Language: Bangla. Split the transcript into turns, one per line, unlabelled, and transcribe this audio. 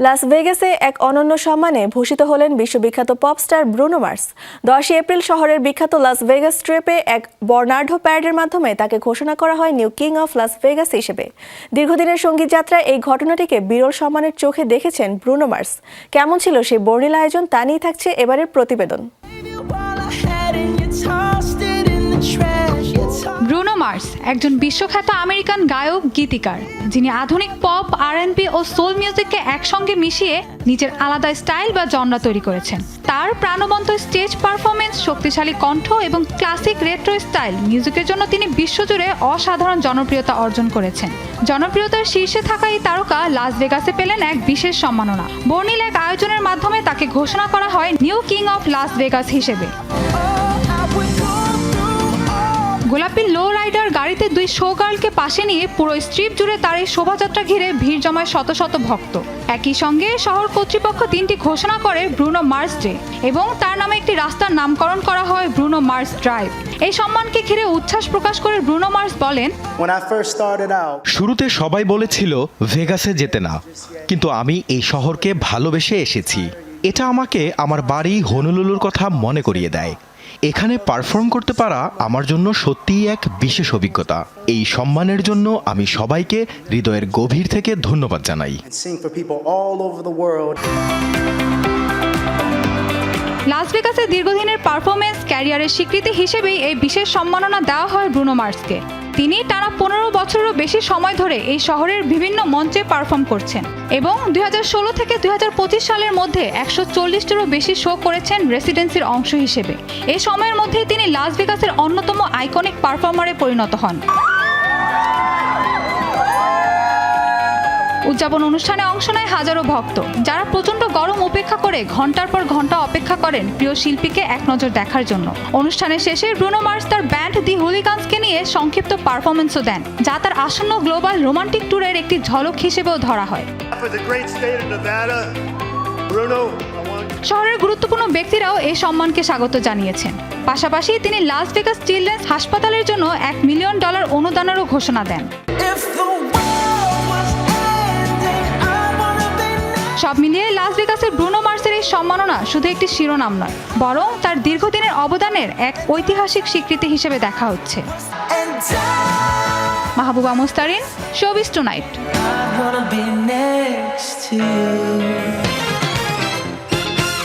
লাস ভেগাসে এক অনন্য সম্মানে ভূষিত হলেন বিশ্ববিখ্যাত পপস্টার ব্রুনো মার্স। 10 এপ্রিল শহরের বিখ্যাত লাস ভেগাস স্ট্রিপে এক বর্ণাঢ্য প্যারেডের মাধ্যমে তাকে ঘোষণা করা হয় new king of Las Vegas হিসেবে। দীর্ঘদিনের সঙ্গীত যাত্রায় এই ঘটনাটিকে বিরল সম্মানের চোখে দেখেছেন ব্রুনো মার্স। কেমন ছিল সেই বর্ণিল আয়োজন, তা নিয়ে থাকছে এবারের প্রতিবেদন।
ব্রুনো মার্স একজন বিশ্বখ্যাত আমেরিকান গায়ক গীতিকার, যিনি আধুনিক পপ, R&B ও সোল মিউজিককে একসঙ্গে মিশিয়ে নিজের আলাদা স্টাইল বা জনরা তৈরি করেছেন। তার প্রাণবন্ত স্টেজ পারফরমেন্স, শক্তিশালী কণ্ঠ এবং ক্লাসিক রেট্রো স্টাইল মিউজিকের জন্য তিনি বিশ্বজুড়ে অসাধারণ জনপ্রিয়তা অর্জন করেছেন। জনপ্রিয়তার শীর্ষে থাকা এই তারকা লাস ভেগাসে পেলেন এক বিশেষ সম্মাননা। বর্ণিল এক আয়োজনের মাধ্যমে তাকে ঘোষণা করা হয় new king of Las Vegas হিসেবে। গোলাপি লো রাইডার গাড়িতে 2 শো গার্লকে পাশে নিয়ে পুরো স্ট্রিপ জুড়ে তার এই শোভাযাত্রা ঘিরে ভিড় জমায় শত শত ভক্ত। একই সঙ্গে শহর কর্তৃপক্ষ 3টি ঘোষণা করে ব্রুনো মার্স ডে এবং তার নামে একটি রাস্তার নামকরণ করা হয় ব্রুনো মার্স ড্রাইভ। এই সম্মানকে ঘিরে উচ্ছ্বাস প্রকাশ করে ব্রুনো মার্স বলেন,
শুরুতে সবাই বলেছিল ভেগাসে যেতে না, কিন্তু আমি এই শহরকে ভালোবেসে এসেছি। এটা আমাকে আমার বাড়ি হনুলুলুর কথা মনে করিয়ে দেয়। এখানে পারফর্ম করতে পারা আমার জন্য সত্যিই এক বিশেষ অভিজ্ঞতা। এই সম্মানের জন্য আমি সবাইকে হৃদয়ের গভীর থেকে ধন্যবাদ জানাই।
লাস ভেগাসের দীর্ঘদিনের পারফরমেন্স ক্যারিয়ারের স্বীকৃতি হিসেবেই এই বিশেষ সম্মাননা দেওয়া হয় ব্রুনো মার্সকে। তিনি টানা 15 বছরেরও বেশি সময় ধরে এই শহরের বিভিন্ন মঞ্চে পারফর্ম করছেন এবং 2016 থেকে 2025 সালের মধ্যে 140টিরও বেশি শো করেছেন রেসিডেন্সির অংশ হিসেবে। এই সময়ের মধ্যে তিনি লাস ভেগাসের অন্যতম আইকনিক পারফর্মারে পরিণত হন। উদযাপন অনুষ্ঠানে অংশ নেয় হাজারো ভক্ত, যারা প্রচণ্ড গরম উপেক্ষা করে ঘন্টার পর ঘন্টা অপেক্ষা করেন প্রিয় শিল্পীকে এক নজর দেখার জন্য। অনুষ্ঠানের শেষে ব্রুনো মার্স তার ব্যান্ড দি হুলিগানসকে নিয়ে সংক্ষিপ্ত পারফরমেন্সও দেন, যা তার আসন্ন গ্লোবাল রোমান্টিক ট্যুরের একটি ঝলক হিসেবেও ধরা হয়। শহরের গুরুত্বপূর্ণ ব্যক্তিরাও এই সম্মানকে স্বাগত জানিয়েছেন। পাশাপাশি তিনি লাস ভেগাস চিলড্রেন্স হাসপাতালের জন্য $1 মিলিয়ন অনুদানেরও ঘোষণা দেন। সব মিলিয়ে লাস ভেগাসের ব্রুনো মার্সের এই সম্মাননা শুধু একটি শিরোনাম নয়, বরং তার দীর্ঘদিনের অবদানের এক ঐতিহাসিক স্বীকৃতি হিসেবে দেখা হচ্ছে। Mahbuba Mustarin, showbiz tonight.